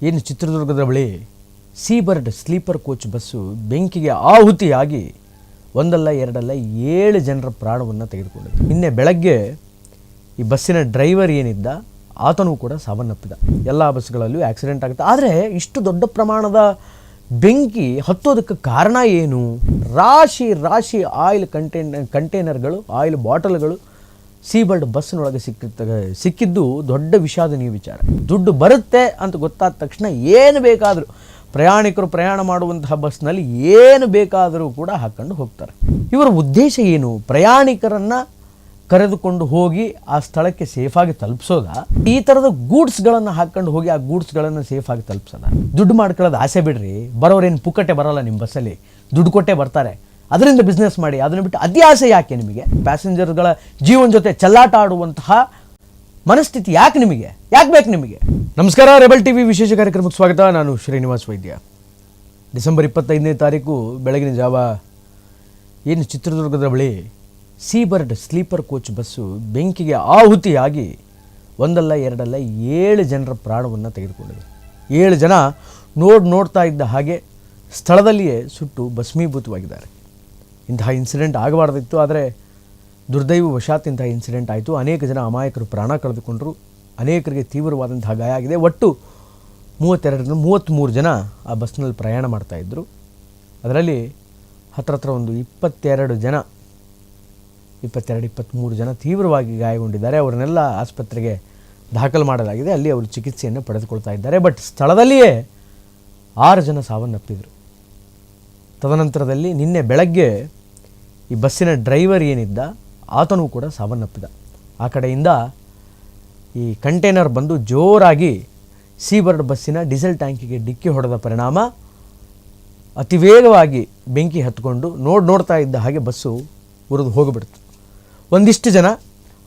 ಏನು ಚಿತ್ರದುರ್ಗದ ಬಳಿ ಸೀಬರ್ಡ್ ಸ್ಲೀಪರ್ ಕೋಚ್ ಬಸ್ಸು ಬೆಂಕಿಗೆ ಆಹುತಿಯಾಗಿ ಒಂದಲ್ಲ ಎರಡಲ್ಲ 7 ಜನರ ಪ್ರಾಣವನ್ನು ತೆಗೆದುಕೊಂಡಿದೆ. ನಿನ್ನೆ ಬೆಳಗ್ಗೆ ಈ ಬಸ್ಸಿನ ಡ್ರೈವರ್ ಏನಿದ್ದ ಆತನೂ ಕೂಡ ಸಾವನ್ನಪ್ಪಿದ. ಎಲ್ಲ ಬಸ್ಗಳಲ್ಲೂ ಆಕ್ಸಿಡೆಂಟ್ ಆಗುತ್ತೆ. ಆದರೆ ಇಷ್ಟು ದೊಡ್ಡ ಪ್ರಮಾಣದ ಬೆಂಕಿ ಹತ್ತೋದಕ್ಕೆ ಕಾರಣ ಏನು? ರಾಶಿ ರಾಶಿ ಆಯಿಲ್ ಕಂಟೈನರ್ಗಳು, ಆಯಿಲ್ ಬಾಟಲ್ಗಳು ಸೀಬರ್ಡ್ ಬಸ್ಸಿನೊಳಗೆ ಸಿಕ್ಕಿದ್ದು ದೊಡ್ಡ ವಿಷಾದನೀಯ ವಿಚಾರ. ದುಡ್ಡು ಬರುತ್ತೆ ಅಂತ ಗೊತ್ತಾದ ತಕ್ಷಣ ಏನು ಬೇಕಾದರೂ ಪ್ರಯಾಣಿಕರು ಪ್ರಯಾಣ ಮಾಡುವಂತಹ ಬಸ್ನಲ್ಲಿ ಏನು ಬೇಕಾದರೂ ಕೂಡ ಹಾಕ್ಕೊಂಡು ಹೋಗ್ತಾರೆ. ಇವರ ಉದ್ದೇಶ ಏನು? ಪ್ರಯಾಣಿಕರನ್ನು ಕರೆದುಕೊಂಡು ಹೋಗಿ ಆ ಸ್ಥಳಕ್ಕೆ ಸೇಫಾಗಿ ತಲುಪಿಸೋದಾ? ಈ ಥರದ ಗೂಡ್ಸ್ಗಳನ್ನು ಹಾಕ್ಕೊಂಡು ಹೋಗಿ ಆ ಗೂಡ್ಸ್ಗಳನ್ನು ಸೇಫಾಗಿ ತಲುಪಿಸೋದ? ದುಡ್ಡು ಮಾಡ್ಕೊಳ್ಳೋದು ಆಸೆ ಬಿಡ್ರಿ. ಬರೋರೇನು ಪುಕ್ಕಟೆ ಬರೋಲ್ಲ. ನಿಮ್ಮ ಬಸ್ಸಲ್ಲಿ ದುಡ್ಡು ಕೊಟ್ಟೇ ಬರ್ತಾರೆ. ಅದರಿಂದ ಬಿಸ್ನೆಸ್ ಮಾಡಿ. ಅದನ್ನು ಬಿಟ್ಟು ಅತ್ಯಾಸೆ ಯಾಕೆ ನಿಮಗೆ? ಪ್ಯಾಸೆಂಜರ್ಗಳ ಜೀವನ ಜೊತೆ ಚೆಲ್ಲಾಟ ಆಡುವಂತಹ ಮನಸ್ಥಿತಿ ಯಾಕೆ ನಿಮಗೆ? ಯಾಕೆ ಬೇಕು ನಿಮಗೆ? ನಮಸ್ಕಾರ, ರೆಬಲ್ ಟಿವಿ ವಿಶೇಷ ಕಾರ್ಯಕ್ರಮಕ್ಕೆ ಸ್ವಾಗತ. ನಾನು ಶ್ರೀನಿವಾಸ್ ವೈದ್ಯ. ಡಿಸೆಂಬರ್ 25ನೇ ತಾರೀಕು ಬೆಳಗಿನ ಜಾವ ಏನು ಚಿತ್ರದುರ್ಗದ ಬಳಿ ಸೀಬರ್ಡ್ ಸ್ಲೀಪರ್ ಕೋಚ್ ಬಸ್ಸು ಬೆಂಕಿಗೆ ಆಹುತಿಯಾಗಿ ಒಂದಲ್ಲ ಎರಡಲ್ಲ 7 ಜನರ ಪ್ರಾಣವನ್ನು ತೆಗೆದುಕೊಂಡಿದೆ. 7 ಜನ ನೋಡ್ತಾ ಇದ್ದ ಹಾಗೆ ಸ್ಥಳದಲ್ಲಿಯೇ ಸುಟ್ಟು ಭಸ್ಮೀಭೂತವಾಗಿದ್ದಾರೆ. ಇಂತಹ ಇನ್ಸಿಡೆಂಟ್ ಆಗಬಾರ್ದಿತ್ತು, ಆದರೆ ದುರ್ದೈವವಶಾತ್ ಇಂತಹ ಇನ್ಸಿಡೆಂಟ್ ಆಯಿತು. ಅನೇಕ ಜನ ಅಮಾಯಕರು ಪ್ರಾಣ ಕಳೆದುಕೊಂಡರು. ಅನೇಕರಿಗೆ ತೀವ್ರವಾದಂತಹ ಗಾಯ ಆಗಿದೆ. ಒಟ್ಟು 33 ಜನ ಆ ಬಸ್ನಲ್ಲಿ ಪ್ರಯಾಣ ಮಾಡ್ತಾಯಿದ್ರು. ಅದರಲ್ಲಿ ಹತ್ರ ಒಂದು 23 ಜನ ತೀವ್ರವಾಗಿ ಗಾಯಗೊಂಡಿದ್ದಾರೆ. ಅವರನ್ನೆಲ್ಲ ಆಸ್ಪತ್ರೆಗೆ ದಾಖಲು ಮಾಡಲಾಗಿದೆ. ಅಲ್ಲಿ ಅವರು ಚಿಕಿತ್ಸೆಯನ್ನು ಪಡೆದುಕೊಳ್ತಾ ಇದ್ದಾರೆ. ಬಟ್ ಸ್ಥಳದಲ್ಲಿಯೇ 6 ಜನ ಸಾವನ್ನಪ್ಪಿದರು. ತದನಂತರದಲ್ಲಿ ನಿನ್ನೆ ಬೆಳಗ್ಗೆ ಈ ಬಸ್ಸಿನ ಡ್ರೈವರ್ ಏನಿದ್ದ ಆತನೂ ಕೂಡ ಸಾವನ್ನಪ್ಪಿದ. ಆ ಕಡೆಯಿಂದ ಈ ಕಂಟೈನರ್ ಬಂದು ಜೋರಾಗಿ ಸೀಬರ್ಡ್ ಬಸ್ಸಿನ ಡೀಸೆಲ್ ಟ್ಯಾಂಕಿಗೆ ಡಿಕ್ಕಿ ಹೊಡೆದ ಪರಿಣಾಮ ಅತಿ ವೇಗವಾಗಿ ಬೆಂಕಿ ಹತ್ಕೊಂಡು ನೋಡ್ತಾ ಇದ್ದ ಹಾಗೆ ಬಸ್ಸು ಉರಿದು ಹೋಗಿಬಿಡ್ತು. ಒಂದಿಷ್ಟು ಜನ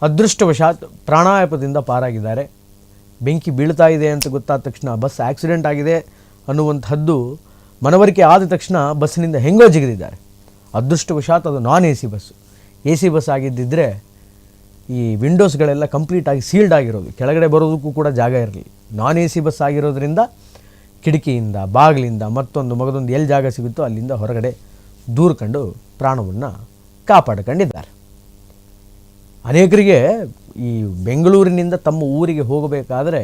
ಅದೃಷ್ಟವಶಾತ್ ಪ್ರಾಣಾಪಾಯದಿಂದ ಪಾರಾಗಿದ್ದಾರೆ. ಬೆಂಕಿ ಬೀಳ್ತಾ ಇದೆ ಅಂತ ಗೊತ್ತಾದ ತಕ್ಷಣ ಬಸ್ ಆಕ್ಸಿಡೆಂಟ್ ಆಗಿದೆ ಅನ್ನುವಂಥದ್ದು ಮನವರಿಕೆ ಆದ ತಕ್ಷಣ ಬಸ್ಸಿನಿಂದ ಹೆಂಗೋ ಜಿಗಿದಿದ್ದಾರೆ. ಅದೃಷ್ಟವಶಾತ್ ಅದು ನಾನ್ AC ಬಸ್ಸು. AC ಬಸ್ ಆಗಿದ್ದಿದ್ದರೆ ಈ ವಿಂಡೋಸ್ಗಳೆಲ್ಲ ಕಂಪ್ಲೀಟಾಗಿ ಸೀಲ್ಡ್ ಆಗಿರೋದು, ಕೆಳಗಡೆ ಬರೋದಕ್ಕೂ ಕೂಡ ಜಾಗ ಇರಲಿ. ನಾನ್ AC ಬಸ್ ಆಗಿರೋದ್ರಿಂದ ಕಿಟಕಿಯಿಂದ, ಬಾಗಿಲಿಂದ, ಮಗದೊಂದು ಎಲ್ಲಿ ಜಾಗ ಸಿಗುತ್ತೋ ಅಲ್ಲಿಂದ ಹೊರಗಡೆ ದೂರ್ಕೊಂಡು ಪ್ರಾಣವನ್ನು ಕಾಪಾಡಿಕೊಂಡಿದ್ದಾರೆ. ಅನೇಕರಿಗೆ ಈ ಬೆಂಗಳೂರಿನಿಂದ ತಮ್ಮ ಊರಿಗೆ ಹೋಗಬೇಕಾದ್ರೆ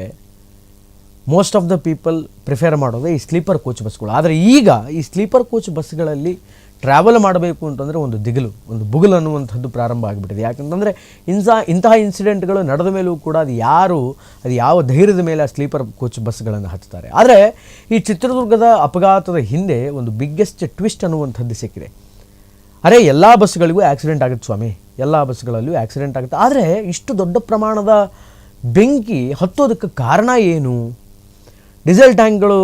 most of the people prefer ಮಾಡೋದು ಈ ಸ್ಲೀಪರ್ ಕೋಚ್ ಬಸ್ಗಳು. ಆದರೆ ಈಗ ಈ ಸ್ಲೀಪರ್ ಕೋಚ್ ಬಸ್ಗಳಲ್ಲಿ ಟ್ರಾವೆಲ್ ಮಾಡಬೇಕು ಅಂತಂದರೆ ಒಂದು ದಿಗಿಲು, ಒಂದು ಬುಗುಲು ಅನ್ನುವಂಥದ್ದು ಪ್ರಾರಂಭ ಆಗಿಬಿಟ್ಟಿದೆ. ಯಾಕಂತಂದರೆ ಇಂತಹ ಇನ್ಸಿಡೆಂಟ್ಗಳು ನಡೆದ ಮೇಲೂ ಕೂಡ ಅದು ಯಾವ ಧೈರ್ಯದ ಮೇಲೆ ಆ ಸ್ಲೀಪರ್ ಕೋಚ್ ಬಸ್ಗಳನ್ನು ಹತ್ತಾರೆ. ಆದರೆ ಈ ಚಿತ್ರದುರ್ಗದ ಅಪಘಾತದ ಹಿಂದೆ ಒಂದು ಬಿಗ್ಗೆಸ್ಟ್ ಟ್ವಿಸ್ಟ್ ಅನ್ನುವಂಥದ್ದು ಸಿಕ್ಕಿದೆ. ಅರೆ, ಎಲ್ಲ ಬಸ್ಗಳಿಗೂ ಆಕ್ಸಿಡೆಂಟ್ ಆಗುತ್ತೆ ಸ್ವಾಮಿ, ಎಲ್ಲ ಬಸ್ಗಳಲ್ಲೂ ಆಕ್ಸಿಡೆಂಟ್ ಆಗುತ್ತೆ. ಆದರೆ ಇಷ್ಟು ದೊಡ್ಡ ಪ್ರಮಾಣದ ಬೆಂಕಿ ಹತ್ತೋದಕ್ಕೆ ಕಾರಣ ಏನು? ಡೀಸೆಲ್ ಟ್ಯಾಂಕ್ಗಳು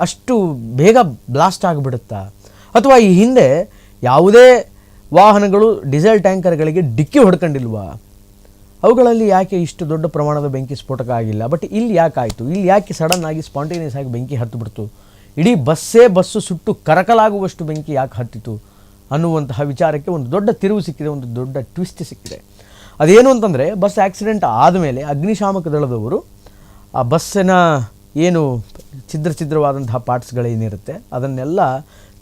ಅಷ್ಟು ಬೇಗ ಬ್ಲಾಸ್ಟ್ ಆಗಿಬಿಡುತ್ತಾ? ಅಥವಾ ಈ ಹಿಂದೆ ಯಾವುದೇ ವಾಹನಗಳು ಡೀಸೆಲ್ ಟ್ಯಾಂಕರ್ಗಳಿಗೆ ಡಿಕ್ಕಿ ಹೊಡ್ಕೊಂಡಿಲ್ವಾ? ಅವುಗಳಲ್ಲಿ ಯಾಕೆ ಇಷ್ಟು ದೊಡ್ಡ ಪ್ರಮಾಣದ ಬೆಂಕಿ ಸ್ಫೋಟಕ ಆಗಿಲ್ಲ? ಬಟ್ ಇಲ್ಲಿ ಯಾಕಾಯಿತು? ಇಲ್ಲಿ ಯಾಕೆ ಸಡನ್ ಆಗಿ ಸ್ಪಾಂಟೇನಿಯಸ್ ಆಗಿ ಬೆಂಕಿ ಹತ್ತಿಬಿಡ್ತು? ಇಡೀ ಬಸ್ಸು ಸುಟ್ಟು ಕರಕಲಾಗುವಷ್ಟು ಬೆಂಕಿ ಯಾಕೆ ಹತ್ತಿತು ಅನ್ನುವಂತಹ ವಿಚಾರಕ್ಕೆ ಒಂದು ದೊಡ್ಡ ತಿರುವು ಸಿಕ್ಕಿದೆ, ಒಂದು ದೊಡ್ಡ ಟ್ವಿಸ್ಟ್ ಸಿಕ್ಕಿದೆ. ಅದೇನು ಅಂತಂದರೆ, ಬಸ್ ಆಕ್ಸಿಡೆಂಟ್ ಆದಮೇಲೆ ಅಗ್ನಿಶಾಮಕ ದಳದವರು ಆ ಬಸ್ಸಿನ ಏನು ಛಿದ್ರವಾದಂತಹ ಪಾರ್ಟ್ಸ್ಗಳೇನಿರುತ್ತೆ ಅದನ್ನೆಲ್ಲ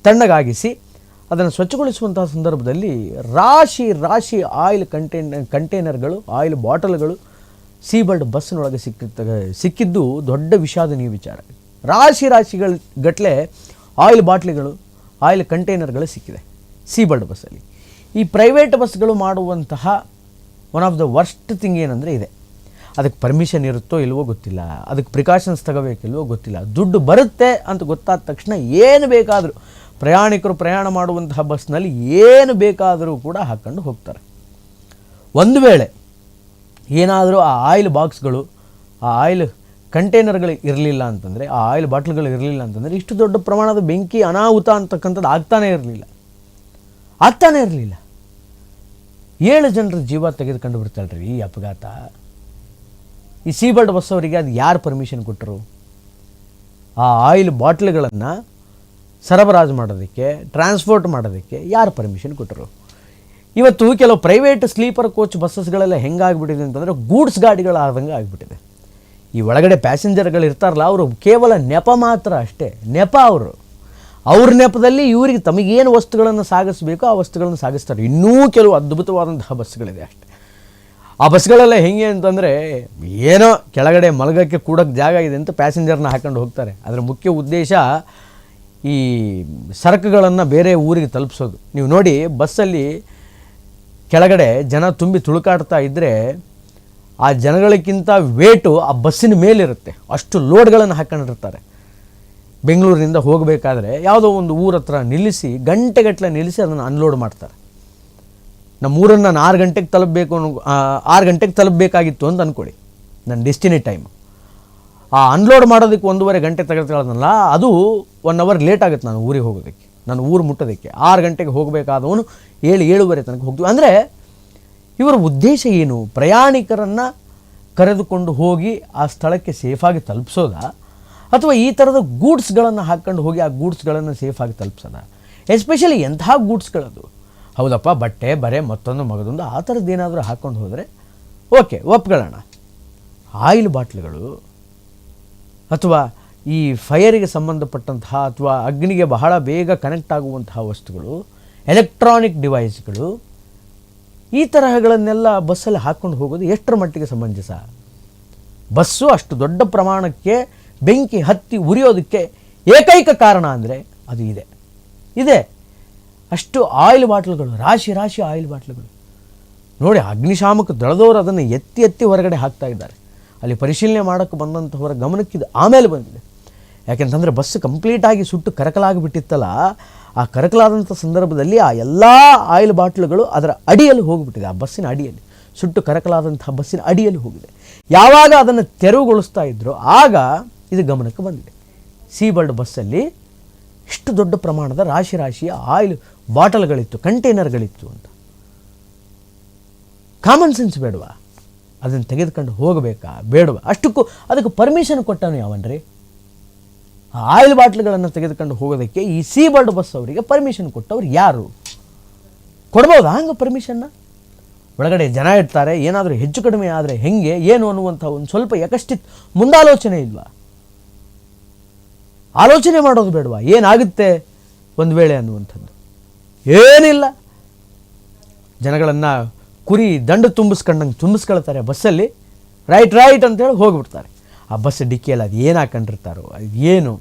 ತಣ್ಣಗಾಗಿಸಿ ಅದನ್ನು ಸ್ವಚ್ಛಗೊಳಿಸುವಂತಹ ಸಂದರ್ಭದಲ್ಲಿ ರಾಶಿ ರಾಶಿ ಆಯಿಲ್ ಕಂಟೈನರ್ಗಳು, ಆಯಿಲ್ ಬಾಟಲ್ಗಳು ಸೀಬರ್ಡ್ ಬಸ್ಸಿನೊಳಗೆ ಸಿಕ್ಕಿದ್ದು ದೊಡ್ಡ ವಿಷಾದನೀಯ ವಿಚಾರ. ರಾಶಿಗಳ ಗಟ್ಟಲೆ ಆಯಿಲ್ ಬಾಟ್ಲಿಗಳು, ಆಯಿಲ್ ಕಂಟೈನರ್ಗಳು ಸಿಕ್ಕಿದೆ ಸೀಬರ್ಡ್ ಬಸ್ಸಲ್ಲಿ. ಈ ಪ್ರೈವೇಟ್ ಬಸ್ಗಳು ಮಾಡುವಂತಹ one of the worst thing ಏನಂದರೆ ಇದೆ. ಅದಕ್ಕೆ ಪರ್ಮಿಷನ್ ಇರುತ್ತೋ ಇಲ್ವೋ ಗೊತ್ತಿಲ್ಲ, ಅದಕ್ಕೆ ಪ್ರಿಕಾಷನ್ಸ್ ತಗೋಬೇಕಿಲ್ವೋ ಗೊತ್ತಿಲ್ಲ. ದುಡ್ಡು ಬರುತ್ತೆ ಅಂತ ಗೊತ್ತಾದ ತಕ್ಷಣ ಏನು ಬೇಕಾದರೂ ಪ್ರಯಾಣಿಕರು ಪ್ರಯಾಣ ಮಾಡುವಂತಹ ಬಸ್ನಲ್ಲಿ ಏನು ಬೇಕಾದರೂ ಕೂಡ ಹಾಕ್ಕೊಂಡು ಹೋಗ್ತಾರೆ. ಒಂದು ವೇಳೆ ಏನಾದರೂ ಆ ಆಯಿಲ್ ಬಾಕ್ಸ್ಗಳು, ಆ ಆಯಿಲ್ ಕಂಟೈನರ್ಗಳು ಇರಲಿಲ್ಲ ಅಂತಂದರೆ, ಆ ಆಯಿಲ್ ಬಾಟ್ಲ್ಗಳು ಇರಲಿಲ್ಲ ಅಂತಂದರೆ ಇಷ್ಟು ದೊಡ್ಡ ಪ್ರಮಾಣದ ಬೆಂಕಿ ಅನಾಹುತ ಅಂತಕ್ಕಂಥದ್ದು ಆಗ್ತಾನೇ ಇರಲಿಲ್ಲ. 7 ಜನರ ಜೀವ ತೆಗೆದುಕೊಂಡು ಬಿಡ್ತಾಳ್ರಿ ಈ ಅಪಘಾತ. ಈ ಸೀಬರ್ಡ್ ಬಸ್ ಅವರಿಗೆ ಅದು ಯಾರು ಪರ್ಮಿಷನ್ ಕೊಟ್ಟರು? ಆ ಆಯಿಲ್ ಬಾಟ್ಲ್ಗಳನ್ನು ಸರಬರಾಜು ಮಾಡೋದಕ್ಕೆ, ಟ್ರಾನ್ಸ್ಪೋರ್ಟ್ ಮಾಡೋದಕ್ಕೆ ಯಾರು ಪರ್ಮಿಷನ್ ಕೊಟ್ಟರು? ಇವತ್ತು ಕೆಲವು ಪ್ರೈವೇಟ್ ಸ್ಲೀಪರ್ ಕೋಚ್ ಬಸ್ಸಸ್ಗಳೆಲ್ಲ ಹೆಂಗಾಗ್ಬಿಟ್ಟಿದೆ ಅಂತಂದರೆ ಗೂಡ್ಸ್ ಗಾಡಿಗಳಾದಂಗೆ ಆಗಿಬಿಟ್ಟಿದೆ. ಈ ಒಳಗಡೆ ಪ್ಯಾಸೆಂಜರ್ಗಳು ಇರ್ತಾರಲ್ಲ, ಅವರು ಕೇವಲ ನೆಪ ಮಾತ್ರ ಅಷ್ಟೇ, ನೆಪ ಅವರು. ಅವ್ರ ನೆಪದಲ್ಲಿ ಇವರಿಗೆ ತಮಗೇನು ವಸ್ತುಗಳನ್ನು ಸಾಗಿಸಬೇಕು ಆ ವಸ್ತುಗಳನ್ನು ಸಾಗಿಸ್ತಾರೆ. ಇನ್ನೂ ಕೆಲವು ಅದ್ಭುತವಾದಂತಹ ಬಸ್ಗಳಿದೆ ಅಷ್ಟೇ. ಆ ಬಸ್ಗಳೆಲ್ಲ ಹೆಂಗೆ ಅಂತಂದರೆ, ಏನೋ ಕೆಳಗಡೆ ಮಲಗೋಕ್ಕೆ ಕೂಡೋಕ್ಕೆ ಜಾಗ ಇದೆ ಅಂತ ಪ್ಯಾಸೆಂಜರ್ನ ಹಾಕೊಂಡು ಹೋಗ್ತಾರೆ. ಅದರ ಮುಖ್ಯ ಉದ್ದೇಶ ಈ ಸರಕುಗಳನ್ನು ಬೇರೆ ಊರಿಗೆ ತಲುಪಿಸೋದು. ನೀವು ನೋಡಿ, ಬಸ್ಸಲ್ಲಿ ಕೆಳಗಡೆ ಜನ ತುಂಬಿ ತುಳುಕಾಡ್ತಾ ಇದ್ದರೆ ಆ ಜನಗಳಿಗಿಂತ ವೇಟು ಆ ಬಸ್ಸಿನ ಮೇಲಿರುತ್ತೆ. ಅಷ್ಟು ಲೋಡ್ಗಳನ್ನು ಹಾಕೊಂಡಿರ್ತಾರೆ. ಬೆಂಗಳೂರಿನಿಂದ ಹೋಗಬೇಕಾದ್ರೆ ಯಾವುದೋ ಒಂದು ಊರ ಹತ್ರ ನಿಲ್ಲಿಸಿ, ಗಂಟೆಗಟ್ಟಲೆ ನಿಲ್ಲಿಸಿ ಅದನ್ನು ಅನ್ಲೋಡ್ ಮಾಡ್ತಾರೆ. ನಮ್ಮ ಊರನ್ನು ನಾನು 6 ಗಂಟೆಗೆ ತಲುಪಬೇಕು 6 ಗಂಟೆಗೆ ತಲುಪಬೇಕಾಗಿತ್ತು ಅಂತ ಅಂದ್ಕೊಳ್ಳಿ, ನನ್ನ ಡೆಸ್ಟಿನಿ ಟೈಮ್. ಆ ಅನ್ಲೋಡ್ ಮಾಡೋದಕ್ಕೆ 1.5 ಗಂಟೆ ತೆಗೆದುಕೊಳ್ಳೋದಲ್ಲ, ಅದು 1 ಅವರ್ ಲೇಟ್ ಆಗುತ್ತೆ ನಾನು ಊರಿಗೆ ಹೋಗೋದಕ್ಕೆ, ನಾನು ಊರು ಮುಟ್ಟೋದಕ್ಕೆ. 6 ಗಂಟೆಗೆ ಹೋಗಬೇಕಾದವನು 7-7:30 ತನಕ ಹೋಗ್ತೀವಿ. ಅಂದರೆ ಇವರ ಉದ್ದೇಶ ಏನು? ಪ್ರಯಾಣಿಕರನ್ನು ಕರೆದುಕೊಂಡು ಹೋಗಿ ಆ ಸ್ಥಳಕ್ಕೆ ಸೇಫಾಗಿ ತಲುಪಿಸೋದಾ, ಅಥವಾ ಈ ಥರದ ಗೂಡ್ಸ್ಗಳನ್ನು ಹಾಕ್ಕೊಂಡು ಹೋಗಿ ಆ ಗೂಡ್ಸ್ಗಳನ್ನು ಸೇಫಾಗಿ ತಲುಪಿಸೋದಾ? ಎಸ್ಪೆಷಲಿ ಎಂತಹ ಗೂಡ್ಸ್ಗಳದು? ಹೌದಪ್ಪ, ಬಟ್ಟೆ ಬರೆ ಮತ್ತೊಂದು ಮಗದೊಂದು ಆ ಥರದ್ದು ಏನಾದರೂ ಹಾಕ್ಕೊಂಡು ಹೋದರೆ ಓಕೆ, ಒಪ್ಕೊಳ್ಳೋಣ. ಆಯಿಲ್ ಬಾಟ್ಲುಗಳು ಅಥವಾ ಈ ಫೈರಿಗೆ ಸಂಬಂಧಪಟ್ಟಂತಹ ಅಥವಾ ಅಗ್ನಿಗೆ ಬಹಳ ಬೇಗ ಕನೆಕ್ಟ್ ಆಗುವಂತಹ ವಸ್ತುಗಳು, ಎಲೆಕ್ಟ್ರಾನಿಕ್ ಡಿವೈಸ್ಗಳು, ಈ ತರಹಗಳನ್ನೆಲ್ಲ ಬಸ್ಸಲ್ಲಿ ಹಾಕ್ಕೊಂಡು ಹೋಗೋದು ಎಷ್ಟರ ಮಟ್ಟಿಗೆ ಸಮಂಜಸ? ಬಸ್ಸು ಅಷ್ಟು ದೊಡ್ಡ ಪ್ರಮಾಣಕ್ಕೆ ಬೆಂಕಿ ಹತ್ತಿ ಉರಿಯೋದಕ್ಕೆ ಏಕೈಕ ಕಾರಣ ಅಂದರೆ ಅದು ಇದೆ. ಅಷ್ಟು ಆಯಿಲ್ ಬಾಟ್ಲುಗಳು, ರಾಶಿ ರಾಶಿ ಆಯಿಲ್ ಬಾಟ್ಲುಗಳು. ನೋಡಿ, ಅಗ್ನಿಶಾಮಕ ದಳದವರು ಅದನ್ನು ಎತ್ತಿ ಎತ್ತಿ ಹೊರಗಡೆ ಹಾಕ್ತಾ ಇದ್ದಾರೆ. ಅಲ್ಲಿ ಪರಿಶೀಲನೆ ಮಾಡೋಕ್ಕೆ ಬಂದಂಥವರ ಗಮನಕ್ಕಿದು ಆಮೇಲೆ ಬಂದಿದೆ. ಯಾಕೆಂತಂದರೆ ಬಸ್ ಕಂಪ್ಲೀಟಾಗಿ ಸುಟ್ಟು ಕರಕಲಾಗಿಬಿಟ್ಟಿತ್ತಲ್ಲ, ಆ ಕರಕಲಾದಂಥ ಸಂದರ್ಭದಲ್ಲಿ ಆ ಎಲ್ಲ ಆಯಿಲ್ ಬಾಟ್ಲುಗಳು ಅದರ ಅಡಿಯಲ್ಲಿ ಹೋಗಿಬಿಟ್ಟಿದೆ. ಆ ಬಸ್ಸಿನ ಅಡಿಯಲ್ಲಿ, ಸುಟ್ಟು ಕರಕಲಾದಂಥ ಬಸ್ಸಿನ ಅಡಿಯಲ್ಲಿ ಹೋಗಿದೆ. ಯಾವಾಗ ಅದನ್ನು ತೆರವುಗೊಳಿಸ್ತಾ ಇದ್ರೋ ಆಗ ಇದು ಗಮನಕ್ಕೆ ಬಂದಿದೆ. ಸೀಬರ್ಡ್ ಬಸ್ಸಲ್ಲಿ ಇಷ್ಟು ದೊಡ್ಡ ಪ್ರಮಾಣದ ರಾಶಿ ರಾಶಿಯ ಆಯಿಲ್ ಬಾಟಲ್ಗಳಿತ್ತು, ಕಂಟೈನರ್ಗಳಿತ್ತು ಅಂತ. ಕಾಮನ್ ಸೆನ್ಸ್ ಬೇಡವಾ? ಅದನ್ನು ತೆಗೆದುಕೊಂಡು ಹೋಗಬೇಕಾ ಬೇಡವಾ? ಅಷ್ಟಕ್ಕೂ ಅದಕ್ಕೆ ಪರ್ಮಿಷನ್ ಕೊಟ್ಟವನು ಯಾವನ್ರಿ? ಆ ಆಯಿಲ್ ಬಾಟ್ಲುಗಳನ್ನು ತೆಗೆದುಕೊಂಡು ಹೋಗೋದಕ್ಕೆ ಈ ಸೀಬರ್ಡ್ ಬಸ್ ಅವರಿಗೆ ಪರ್ಮಿಷನ್ ಕೊಟ್ಟವ್ರು ಯಾರು? ಕೊಡ್ಬೋದಾ ಹಂಗೆ ಪರ್ಮಿಷನ್ನ? ಒಳಗಡೆ ಜನ ಇರ್ತಾರೆ, ಏನಾದರೂ ಹೆಚ್ಚು ಕಡಿಮೆ ಆದರೆ ಹೆಂಗೆ ಏನು ಅನ್ನುವಂಥ ಒಂದು ಸ್ವಲ್ಪ ಯಕಶ್ಚಿತ್ ಮುಂದಾಲೋಚನೆ ಇಲ್ವಾ? ಆಲೋಚನೆ ಮಾಡೋದು ಬೇಡವಾ? ಏನಾಗುತ್ತೆ ಒಂದು ವೇಳೆ ಅನ್ನುವಂಥದ್ದು ಏನಿಲ್ಲ. ಜನಗಳನ್ನು ಕುರಿ ದಂಡು ತುಂಬಿಸ್ಕೊಳ್ತಾರೆ ಬಸ್ಸಲ್ಲಿ, ರೈಟ್ ಅಂತೇಳಿ ಹೋಗಿಬಿಡ್ತಾರೆ. ಆ ಬಸ್ ಡಿಕ್ಕಿಯಲ್ಲಿ ಅದು ಏನು ಹಾಕೊಂಡಿರ್ತಾರೋ, ಅದು ಏನು,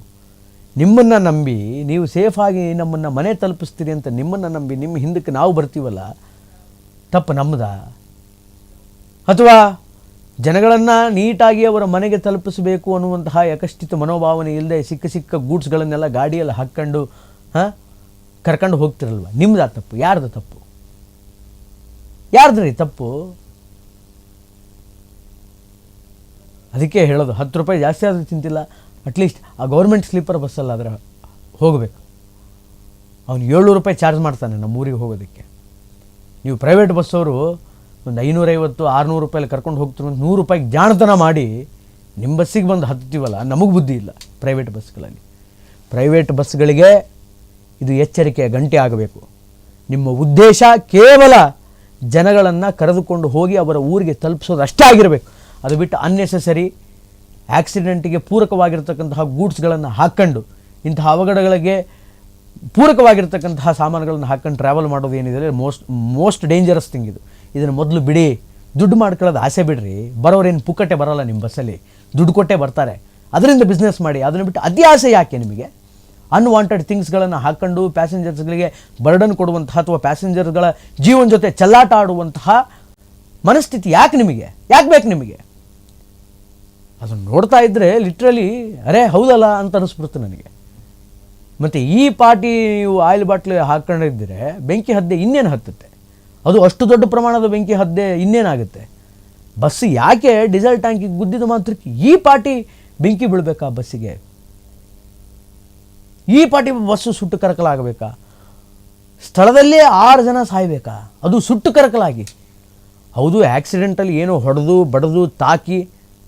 ನಿಮ್ಮನ್ನು ನಂಬಿ ನೀವು ಸೇಫಾಗಿ ನಮ್ಮನ್ನು ಮನೆ ತಲುಪಿಸ್ತೀರಿ ಅಂತ ನಿಮ್ಮನ್ನು ನಂಬಿ ನಿಮ್ಮ ಹಿಂದಕ್ಕೆ ನಾವು ಬರ್ತೀವಲ್ಲ, ತಪ್ಪು ನಮ್ಮದಾ? ಅಥವಾ ಜನಗಳನ್ನು ನೀಟಾಗಿ ಅವರ ಮನೆಗೆ ತಲುಪಿಸಬೇಕು ಅನ್ನುವಂತಹ ಯಕಶ್ಚಿತ ಮನೋಭಾವನೆ ಇಲ್ಲದೆ ಸಿಕ್ಕ ಗೂಡ್ಸ್ಗಳನ್ನೆಲ್ಲ ಗಾಡಿಯಲ್ಲಿ ಹಾಕ್ಕೊಂಡು ಕರ್ಕೊಂಡು ಹೋಗ್ತಿರಲ್ವ? ನಿಮ್ಮದಾ ತಪ್ಪು? ಯಾರ್ದು ತಪ್ಪು? ಯಾರ್ದ್ರಿ ತಪ್ಪು? ಅದಕ್ಕೆ ಹೇಳೋದು, 10 ರೂಪಾಯಿ ಜಾಸ್ತಿ ಆದರೂ ಚಿಂತಿಲ್ಲ, ಅಟ್ಲೀಸ್ಟ್ ಆ ಗೌರ್ಮೆಂಟ್ ಸ್ಲೀಪರ್ ಬಸ್ಸಲ್ಲಿ ಆದರೆ ಹೋಗಬೇಕು. ಅವನು 700 ರೂಪಾಯಿ ಚಾರ್ಜ್ ಮಾಡ್ತಾನೆ ನಮ್ಮ ಊರಿಗೆ ಹೋಗೋದಕ್ಕೆ. ನೀವು ಪ್ರೈವೇಟ್ ಬಸ್ಸವರು ಒಂದು 550-600 ರೂಪಾಯಲ್ಲಿ ಕರ್ಕೊಂಡು ಹೋಗ್ತೀವಿ ಅಂತ 100 ರೂಪಾಯಿಗೆ ಜಾಣತನ ಮಾಡಿ ನಿಮ್ಮ ಬಸ್ಸಿಗೆ ಬಂದು ಹತ್ತೀವಲ್ಲ, ನಮಗೆ ಬುದ್ಧಿ ಇಲ್ಲ. ಪ್ರೈವೇಟ್ ಬಸ್ಗಳಿಗೆ ಇದು ಎಚ್ಚರಿಕೆಯ ಗಂಟೆ ಆಗಬೇಕು. ನಿಮ್ಮ ಉದ್ದೇಶ ಕೇವಲ ಜನಗಳನ್ನು ಕರೆದುಕೊಂಡು ಹೋಗಿ ಅವರ ಊರಿಗೆ ತಲುಪಿಸೋದು ಅಷ್ಟೇ ಆಗಿರಬೇಕು. ಅದು ಬಿಟ್ಟು ಅನ್ನೆಸೆಸರಿ ಆಕ್ಸಿಡೆಂಟಿಗೆ ಪೂರಕವಾಗಿರ್ತಕ್ಕಂತಹ ಗೂಡ್ಸ್ಗಳನ್ನು ಹಾಕ್ಕೊಂಡು, ಇಂತಹ ಅವಘಡಗಳಿಗೆ ಪೂರಕವಾಗಿರ್ತಕ್ಕಂತಹ ಸಾಮಾನುಗಳನ್ನು ಹಾಕ್ಕೊಂಡು ಟ್ರಾವೆಲ್ ಮಾಡೋದು ಏನಿದೆ ಮೋಸ್ಟ್ ಡೇಂಜರಸ್ ಥಿಂಗ್ ಇದು. ಇದನ್ನು ಮೊದಲು ಬಿಡಿ. ದುಡ್ಡು ಮಾಡ್ಕೊಳ್ಳೋದು ಆಸೆ ಬಿಡ್ರಿ. ಬರೋರೇನು ಪುಕ್ಕಟ್ಟೆ ಬರೋಲ್ಲ ನಿಮ್ಮ ಬಸ್ಸಲ್ಲಿ, ದುಡ್ಡು ಕೊಟ್ಟೇ ಬರ್ತಾರೆ. ಅದರಿಂದ ಬಿಸ್ನೆಸ್ ಮಾಡಿ. ಅದನ್ನು ಬಿಟ್ಟು ಅತಿ ಆಸೆ ಯಾಕೆ ನಿಮಗೆ? ಅನ್ವಾಂಟೆಡ್ ಥಿಂಗ್ಸ್ಗಳನ್ನು ಹಾಕ್ಕೊಂಡು ಪ್ಯಾಸೆಂಜರ್ಸ್ಗಳಿಗೆ ಬರ್ಡನ್ ಕೊಡುವಂತಹ ಅಥವಾ ಪ್ಯಾಸೆಂಜರ್ಗಳ ಜೀವನ ಜೊತೆ ಚೆಲ್ಲಾಟ ಆಡುವಂತಹ ಮನಸ್ಥಿತಿ ಯಾಕೆ ನಿಮಗೆ? ಯಾಕೆ ಬೇಕು ನಿಮಗೆ? ಅದನ್ನು ನೋಡ್ತಾ ಇದ್ದರೆ ಲಿಟ್ರಲಿ ಅರೇ ಹೌದಲ್ಲ ಅಂತ ಅನಿಸ್ಬಿಡ್ತು ನನಗೆ. ಮತ್ತು ಈ ಪಾರ್ಟಿ ನೀವು ಆಯಿಲ್ ಬಾಟ್ಲಿ ಹಾಕ್ಕೊಂಡಿದ್ದರೆ ಬೆಂಕಿ ಹದ್ದೆ ಇನ್ನೇನು ಹತ್ತುತ್ತೆ? ಅದು ಅಷ್ಟು ದೊಡ್ಡ ಪ್ರಮಾಣದ ಬೆಂಕಿ ಹದ್ದೆ ಇನ್ನೇನಾಗುತ್ತೆ? ಬಸ್ ಯಾಕೆ ಡೀಸೆಲ್ ಟ್ಯಾಂಕಿಗೆ ಗುದ್ದಿದ ಮಾತ್ರಕ್ಕೆ ಈ ಪಾರ್ಟಿ ಬೆಂಕಿ ಬೀಳಬೇಕಾ ಬಸ್ಸಿಗೆ? ಈ ಪಾರ್ಟಿ ಬಸ್ಸು ಸುಟ್ಟು ಕರಕಲಾಗಬೇಕಾ? ಸ್ಥಳದಲ್ಲೇ 6 ಜನ ಸಾಯಬೇಕಾ? ಅದು ಸುಟ್ಟು ಕರಕಲಾಗಿ. ಹೌದು, ಆಕ್ಸಿಡೆಂಟಲ್ಲಿ ಏನೋ ಹೊಡೆದು ಬಡದು ತಾಕಿ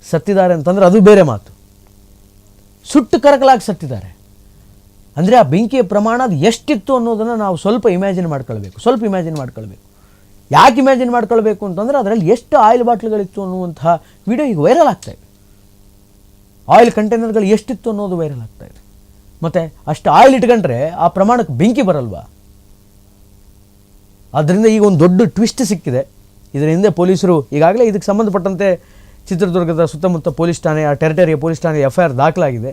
ಸತ್ತಿದ್ದಾರೆ ಅಂತಂದರೆ ಅದು ಬೇರೆ ಮಾತು. ಸುಟ್ಟು ಕರಕಲಾಗಿ ಸತ್ತಿದ್ದಾರೆ ಅಂದರೆ ಆ ಬೆಂಕಿಯ ಪ್ರಮಾಣ ಅದು ಎಷ್ಟಿತ್ತು ಅನ್ನೋದನ್ನು ನಾವು ಸ್ವಲ್ಪ ಇಮ್ಯಾಜಿನ್ ಮಾಡ್ಕೊಳ್ಬೇಕು. ಯಾಕೆ ಇಮ್ಯಾಜಿನ್ ಮಾಡ್ಕೊಳ್ಬೇಕು ಅಂತಂದರೆ ಅದರಲ್ಲಿ ಎಷ್ಟು ಆಯಿಲ್ ಬಾಟ್ಲುಗಳಿತ್ತು ಅನ್ನುವಂತಹ ವಿಡಿಯೋ ಈಗ ವೈರಲ್ ಆಗ್ತಾಯಿದೆ. ಆಯಿಲ್ ಕಂಟೈನರ್ಗಳು ಎಷ್ಟಿತ್ತು ಅನ್ನೋದು ವೈರಲ್ ಆಗ್ತಾ ಇದೆ. ಮತ್ತು ಅಷ್ಟು ಆಯಿಲ್ ಇಟ್ಕೊಂಡ್ರೆ ಆ ಪ್ರಮಾಣಕ್ಕೆ ಬೆಂಕಿ ಬರಲ್ವಾ? ಆದ್ದರಿಂದ ಈಗ ಒಂದು ದೊಡ್ಡ ಟ್ವಿಸ್ಟ್ ಸಿಕ್ಕಿದೆ. ಇದರ ಹಿಂದೆ ಪೊಲೀಸರು ಈಗಾಗಲೇ ಇದಕ್ಕೆ ಸಂಬಂಧಪಟ್ಟಂತೆ ಚಿತ್ರದುರ್ಗದ ಸುತ್ತಮುತ್ತ ಪೊಲೀಸ್ ಠಾಣೆ, ಆ ಟೆರಿಟರಿಯ ಪೊಲೀಸ್ ಠಾಣೆ FIR ದಾಖಲಾಗಿದೆ.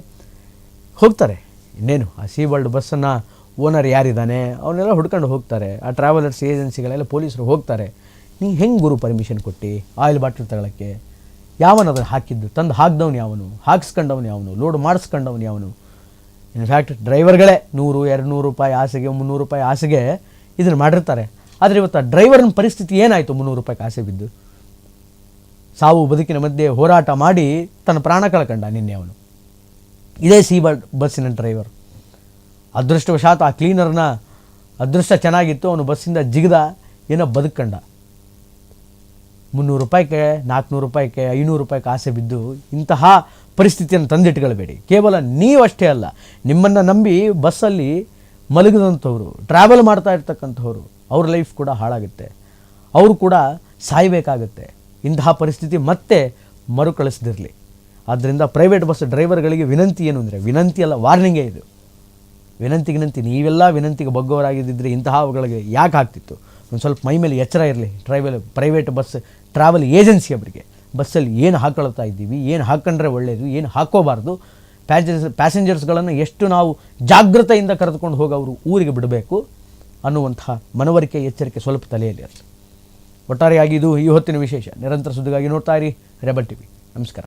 ಹೋಗ್ತಾರೆ, ಇನ್ನೇನು ಆ ಸೀ ವರ್ಲ್ಡ್ ಬಸ್ಸನ್ನು ಓನರ್ ಯಾರಿದ್ದಾನೆ ಅವನ್ನೆಲ್ಲ ಹುಡ್ಕೊಂಡು ಹೋಗ್ತಾರೆ. ಆ ಟ್ರಾವೆಲರ್ಸ್ ಏಜೆನ್ಸಿಗಳೆಲ್ಲ ಪೊಲೀಸರು ಹೋಗ್ತಾರೆ. ನೀ ಹೆಂಗೆ ಗುರು ಪರ್ಮಿಷನ್ ಕೊಟ್ಟು ಆಯಿಲ್ ಬಾಟ್ಲ್ ತಗೊಳ್ಳೋಕ್ಕೆ? ಯಾವನು ಅದನ್ನು ಹಾಕಿದ್ದು? ತಂದು ಹಾಕ್ದವ್ನು ಯಾವನು? ಹಾಕ್ಸ್ಕೊಂಡವನು ಯಾವನು? ಲೋಡ್ ಮಾಡಿಸ್ಕೊಂಡವನು ಯಾವನು? ಇನ್ಫ್ಯಾಕ್ಟ್ ಡ್ರೈವರ್ಗಳೇ 100, 200 ರೂಪಾಯಿ ಆಸೆಗೆ, 300 ರೂಪಾಯಿ ಆಸೆಗೆ ಇದನ್ನು ಮಾಡಿರ್ತಾರೆ. ಆದರೆ ಇವತ್ತು ಆ ಡ್ರೈವರ್ನ ಪರಿಸ್ಥಿತಿ ಏನಾಯಿತು? 300 ರೂಪಾಯಿಗೆ ಆಸೆ ಬಿದ್ದು ಸಾವು ಬದುಕಿನ ಮಧ್ಯೆ ಹೋರಾಟ ಮಾಡಿ ತನ್ನ ಪ್ರಾಣ ಕಳ್ಕಂಡ ನಿನ್ನೆ ಅವನು. ಇದೇ ಸೀ ವರ್ಲ್ಡ್ ಬಸ್ಸಿನ ಡ್ರೈವರ್. ಅದೃಷ್ಟವಶಾತ್ ಆ ಕ್ಲೀನರ್ನ ಅದೃಷ್ಟ ಚೆನ್ನಾಗಿತ್ತು, ಅವನು ಬಸ್ಸಿಂದ ಜಿಗಿದ, ಏನೋ ಬದುಕಂಡ. 300 ರೂಪಾಯಿಗೆ, 400 ರೂಪಾಯಿಗೆ, 500 ರೂಪಾಯಿಗೆ ಆಸೆ ಬಿದ್ದು ಇಂತಹ ಪರಿಸ್ಥಿತಿಯನ್ನು ತಂದಿಟ್ಕೊಳ್ಬೇಡಿ. ಕೇವಲ ನೀವಷ್ಟೇ ಅಲ್ಲ, ನಿಮ್ಮನ್ನು ನಂಬಿ ಬಸ್ಸಲ್ಲಿ ಮಲಗಿದಂಥವ್ರು, ಟ್ರಾವೆಲ್ ಮಾಡ್ತಾ ಇರ್ತಕ್ಕಂಥವ್ರು, ಅವ್ರ ಲೈಫ್ ಕೂಡ ಹಾಳಾಗುತ್ತೆ, ಅವರು ಕೂಡ ಸಾಯಬೇಕಾಗುತ್ತೆ. ಇಂತಹ ಪರಿಸ್ಥಿತಿ ಮತ್ತೆ ಮರುಕಳಿಸದಿರಲಿ. ಆದ್ದರಿಂದ ಪ್ರೈವೇಟ್ ಬಸ್ ಡ್ರೈವರ್ಗಳಿಗೆ ವಿನಂತಿ ಏನು ಅಂದರೆ, ವಿನಂತಿ ಅಲ್ಲ, ವಾರ್ನಿಂಗೇ ಇದು. ವಿನಂತಿ ನೀವೆಲ್ಲ ವಿನಂತಿಗೆ ಬಗ್ಗೋರಾಗಿದ್ದರೆ ಇಂತಹವುಗಳಿಗೆ ಯಾಕೆ ಆಗ್ತಿತ್ತು? ಒಂದು ಸ್ವಲ್ಪ ಮೈ ಮೇಲೆ ಎಚ್ಚರ ಇರಲಿ. ಪ್ರೈವೇಟ್ ಬಸ್ ಟ್ರಾವೆಲ್ ಏಜೆನ್ಸಿಯವರಿಗೆ ಬಸ್ಸಲ್ಲಿ ಏನು ಹಾಕೊಳ್ತಾ ಇದ್ದೀವಿ, ಏನು ಹಾಕ್ಕೊಂಡ್ರೆ ಒಳ್ಳೆಯದು, ಏನು ಹಾಕ್ಕೋಬಾರ್ದು, ಪ್ಯಾಸೆಂಜರ್ಸ್ಗಳನ್ನು ಎಷ್ಟು ನಾವು ಜಾಗೃತೆಯಿಂದ ಕರೆದುಕೊಂಡು ಹೋಗಿ ಅವರು ಊರಿಗೆ ಬಿಡಬೇಕು ಅನ್ನುವಂತಹ ಮನವರಿಕೆ, ಎಚ್ಚರಿಕೆ ಸ್ವಲ್ಪ ತಲೆಯಲ್ಲಿ ಇರಲಿ. ಒಟ್ಟಾರೆಯಾಗಿ ಇದು ಈ ಹೊತ್ತಿನ ವಿಶೇಷ. ನಿರಂತರ ಸುದ್ದಿಗಾಗಿ ನೋಡ್ತಾ ಇರಿ ರೆಬಲ್ TV. ನಮಸ್ಕಾರ.